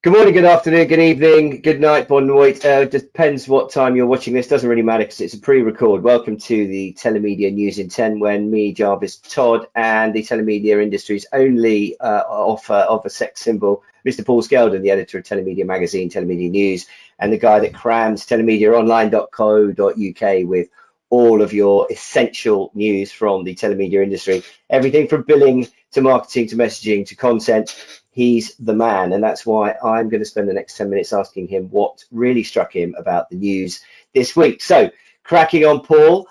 Good morning, good afternoon, good evening, good night, bon nuit. Depends what time you're watching this. Doesn't really matter because it's a pre-record. Welcome to the Telemedia News in 10, when me, Jarvis, Todd, and the Telemedia industry's only offer of a sex symbol, Mr. Paul Skeldon, the editor of Telemedia Magazine, Telemedia News, and the guy that crams telemediaonline.co.uk with all of your essential news from the telemedia industry. Everything from billing to marketing to messaging to content. He's the man, and that's why I'm going to spend the next 10 minutes asking him what really struck him about the news this week. So, cracking on, Paul.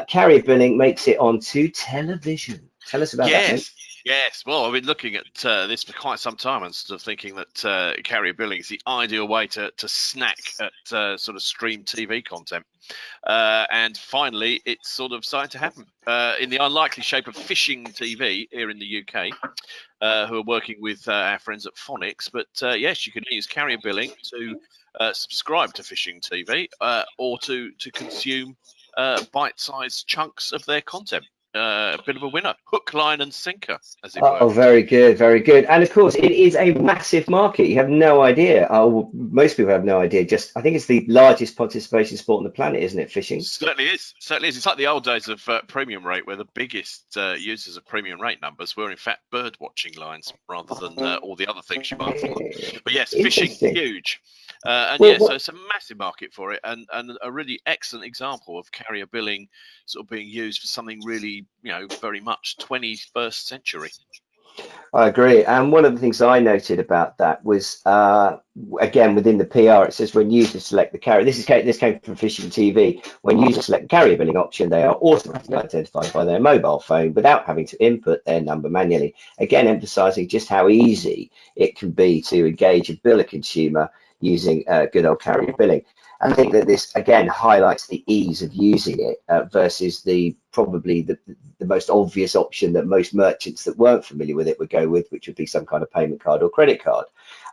Carrier billing makes it onto television. Tell us about that, mate. Yes. Well, I've been looking at this for quite some time and sort of thinking that carrier billing is the ideal way to snack at sort of stream TV content. And finally, it's sort of starting to happen in the unlikely shape of Fishing TV here in the UK, who are working with our friends at Phonics. But yes, you can use carrier billing to subscribe to Fishing TV or to consume bite-sized chunks of their content. A bit of a winner, hook, line, and sinker, as it were. Oh, very good, very good. And of course, it is a massive market. You have no idea. Most people have no idea. I think it's the largest participation sport on the planet, isn't it? Fishing. Certainly is. Certainly is. It's like the old days of premium rate, where the biggest users of premium rate numbers were, in fact, bird watching lines rather than all the other things you might have thought. But yes, fishing, huge. So it's a massive market for it, and a really excellent example of carrier billing sort of being used for something really, very much 21st century. I agree. And one of the things I noted about that was, again, within the PR, it says when users select the carrier, this came from Fishing TV, when users select the carrier billing option, they are automatically identified by their mobile phone without having to input their number manually. Again, emphasizing just how easy it can be to engage and bill a consumer using good old carrier billing. I think that this again highlights the ease of using it versus probably the most obvious option that most merchants that weren't familiar with it would go with, which would be some kind of payment card or credit card.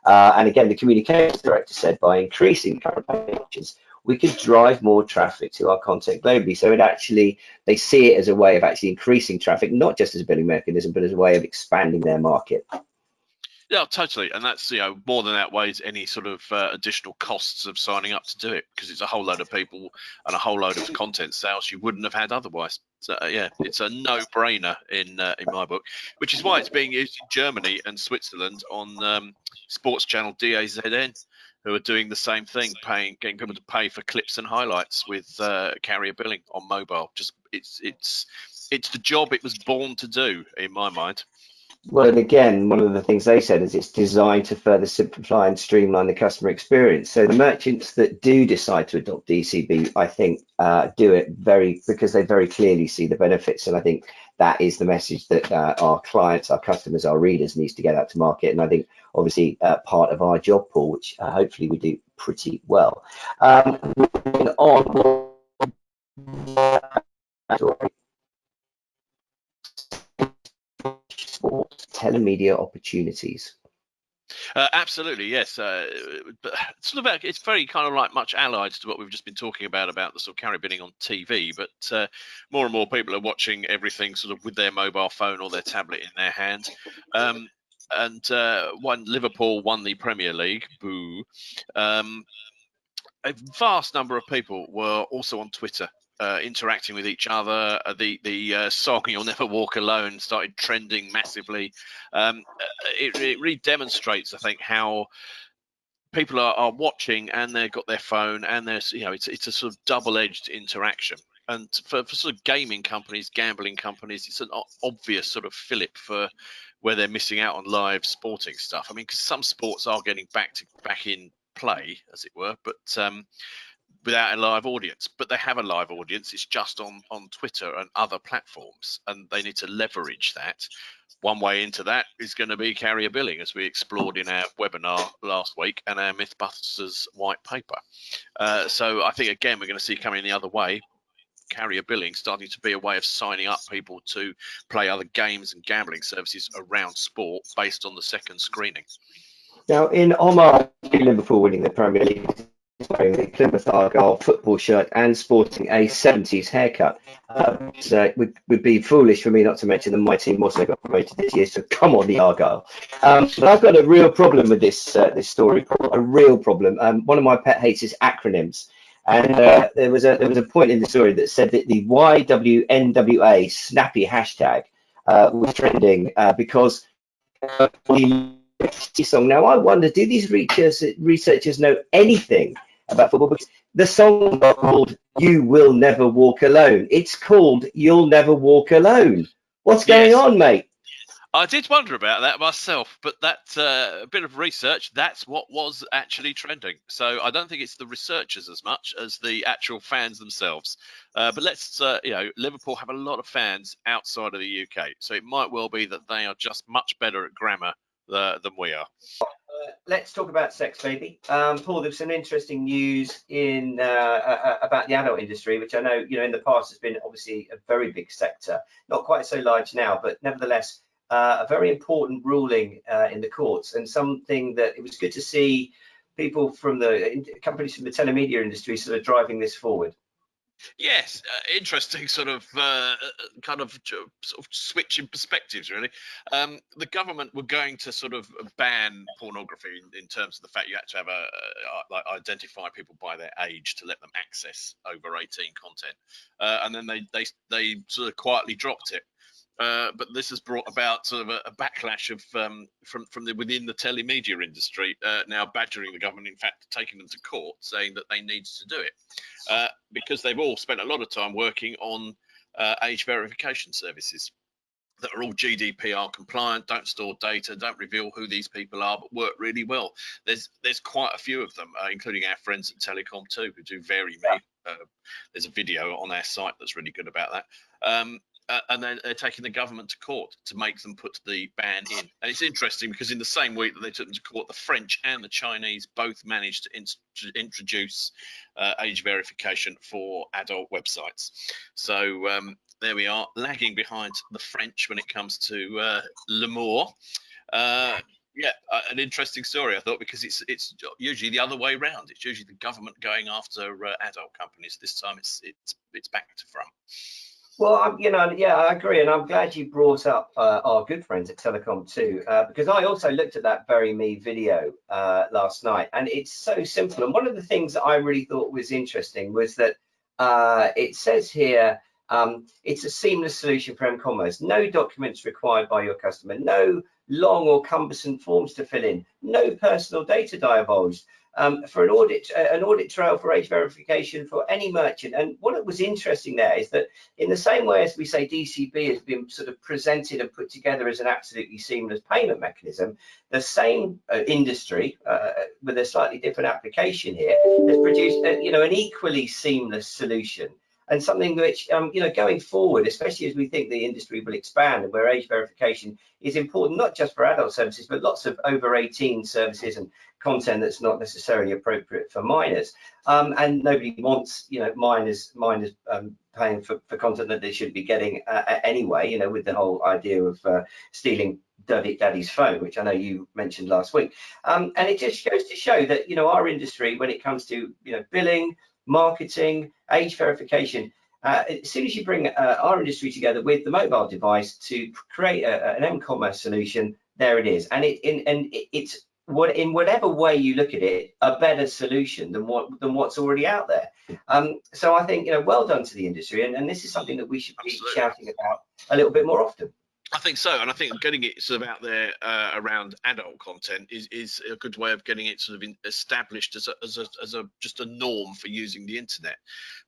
And again, the communications director said by increasing current payment options, we could drive more traffic to our content globally. So they see it as a way of actually increasing traffic, not just as a billing mechanism, but as a way of expanding their market. Yeah, totally, and that's more than outweighs any sort of additional costs of signing up to do it, because it's a whole load of people and a whole load of content sales you wouldn't have had otherwise. So yeah, it's a no-brainer in my book, which is why it's being used in Germany and Switzerland on sports channel DAZN, who are doing the same thing, getting people to pay for clips and highlights with carrier billing on mobile. Just it's the job it was born to do, in my mind. Well, and again, one of the things they said is it's designed to further simplify and streamline the customer experience. So the merchants that do decide to adopt DCB, I think, do it because they very clearly see the benefits. And I think that is the message that our clients, our customers, our readers needs to get out to market. And I think obviously part of our job, Paul, which hopefully we do pretty well. Moving on. Telemedia opportunities. Absolutely, yes. But it's very kind of like much allied to what we've just been talking about the sort of carrier billing on TV. But more and more people are watching everything sort of with their mobile phone or their tablet in their hand. And Liverpool won the Premier League. Boo. A vast number of people were also on Twitter. Interacting with each other. The song "You'll Never Walk Alone" started trending massively. It really demonstrates, I think, how people are watching and they've got their phone, and there's it's a sort of double-edged interaction. And for sort of gaming companies, gambling companies, it's an obvious sort of fillip for where they're missing out on live sporting stuff. I mean, because some sports are getting back in play, as it were, but without a live audience. But they have a live audience. It's just on Twitter and other platforms, and they need to leverage that. One way into that is going to be carrier billing, as we explored in our webinar last week and our Mythbusters white paper. So I think, again, we're going to see coming the other way, carrier billing starting to be a way of signing up people to play other games and gambling services around sport based on the second screening. Now, in homage to Liverpool winning the Premier League, wearing a Plymouth Argyle football shirt and sporting a 70s haircut. So it would be foolish for me not to mention that my team also got promoted this year, so come on the Argyle. But I've got a real problem with this story, a real problem. One of my pet hates is acronyms. And there was a point in the story that said that the YWNWA snappy hashtag was trending because the song. Now I wonder, do these researchers know anything about football? Because the song is called "You Will Never Walk Alone." It's called "You'll Never Walk Alone." What's going on, mate? I did wonder about that myself, but that bit of research, that's what was actually trending. So I don't think it's the researchers as much as the actual fans themselves. But let's, Liverpool have a lot of fans outside of the UK. So it might well be that they are just much better at grammar than we are. Let's talk about sex, baby. Paul, there's some interesting news in about the adult industry, which I know, in the past has been obviously a very big sector, not quite so large now, but nevertheless, a very important ruling in the courts, and something that it was good to see people from the companies from the telemedia industry sort of driving this forward. Yes, interesting sort of switch in perspectives, really. The government were going to sort of ban pornography in terms of the fact you had to have identify people by their age to let them access over 18 content, and then they sort of quietly dropped it. But this has brought about sort of a backlash of from within the telemedia industry, now badgering the government, in fact, taking them to court, saying that they need to do it because they've all spent a lot of time working on age verification services that are all GDPR compliant, don't store data, don't reveal who these people are, but work really well. There's quite a few of them, including our friends at Telecom too, who do vary me. There's a video on our site that's really good about that. And then they're taking the government to court to make them put the ban in. And it's interesting because in the same week that they took them to court, the French and the Chinese both managed to introduce age verification for adult websites. So there we are, lagging behind the French when it comes to l'amour. An interesting story, I thought, because it's usually the other way around. It's usually the government going after adult companies. This time it's back to front. Well, I agree, and I'm glad you brought up our good friends at Telecom too, because I also looked at that Bury Me video last night, and it's so simple. And one of the things that I really thought was interesting was that it says here it's a seamless solution for m-commerce. No documents required by your customer, no long or cumbersome forms to fill in, no personal data divulged. For an audit trail for age verification for any merchant. And what was interesting there is that in the same way as we say DCB has been sort of presented and put together as an absolutely seamless payment mechanism, the same industry with a slightly different application here has produced an equally seamless solution. And something which, going forward, especially as we think the industry will expand and where age verification is important, not just for adult services, but lots of over 18 services and content that's not necessarily appropriate for minors. And nobody wants, minors paying for content that they should be getting anyway, with the whole idea of stealing daddy's phone, which I know you mentioned last week. And it just goes to show that, our industry, when it comes to, billing, marketing, age verification, as soon as you bring our industry together with the mobile device to create an m-commerce solution, there it is. And it's in whatever way you look at it, a better solution than what's already out there. So I think, well done to the industry, and this is something that we should be shouting about a little bit more often. I think so, and I think getting it sort of out there around adult content is a good way of getting it sort of established as a just a norm for using the internet,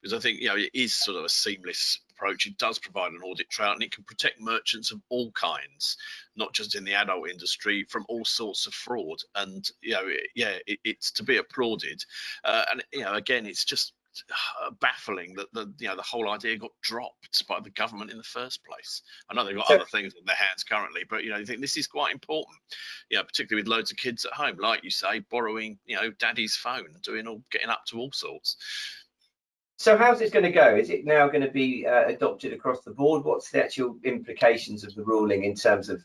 because I think it is sort of a seamless approach. It does provide an audit trail, and it can protect merchants of all kinds, not just in the adult industry, from all sorts of fraud. And it's to be applauded. And again, it's just baffling that the whole idea got dropped by the government in the first place. I know they've got other things in their hands currently, but I think this is quite important, particularly with loads of kids at home, like you say, borrowing daddy's phone, getting up to all sorts. So how's this going to go? Is it now going to be adopted across the board? What's the actual implications of the ruling in terms of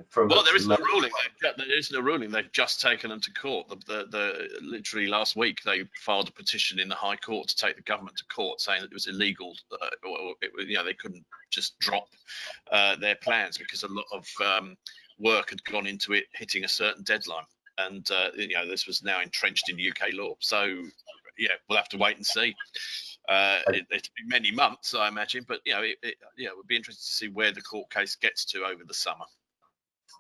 from? Well, there is no ruling. There is no ruling. They've just taken them to court. Literally last week, they filed a petition in the High Court to take the government to court, saying that it was illegal. They couldn't just drop their plans because a lot of work had gone into it hitting a certain deadline, and this was now entrenched in UK law. So we'll have to wait and see. It'll be many months, I imagine, but it would be interesting to see where the court case gets to over the summer.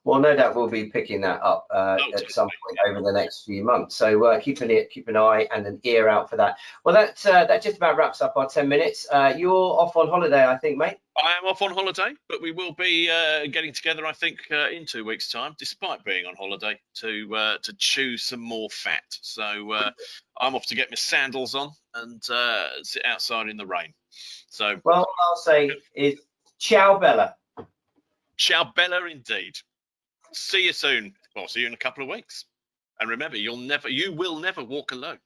Well, no doubt we'll be picking that up at some point over the next few months. So keep an eye and an ear out for that. Well, that just about wraps up our 10 minutes. You're off on holiday, I think, mate. I am off on holiday, but we will be getting together, I think, in 2 weeks' time, despite being on holiday, to chew some more fat. So I'm off to get my sandals on and sit outside in the rain. So, well, I'll say is ciao, Bella. Ciao, Bella, indeed. See you soon. Well, see you in a couple of weeks. And remember, you will never walk alone.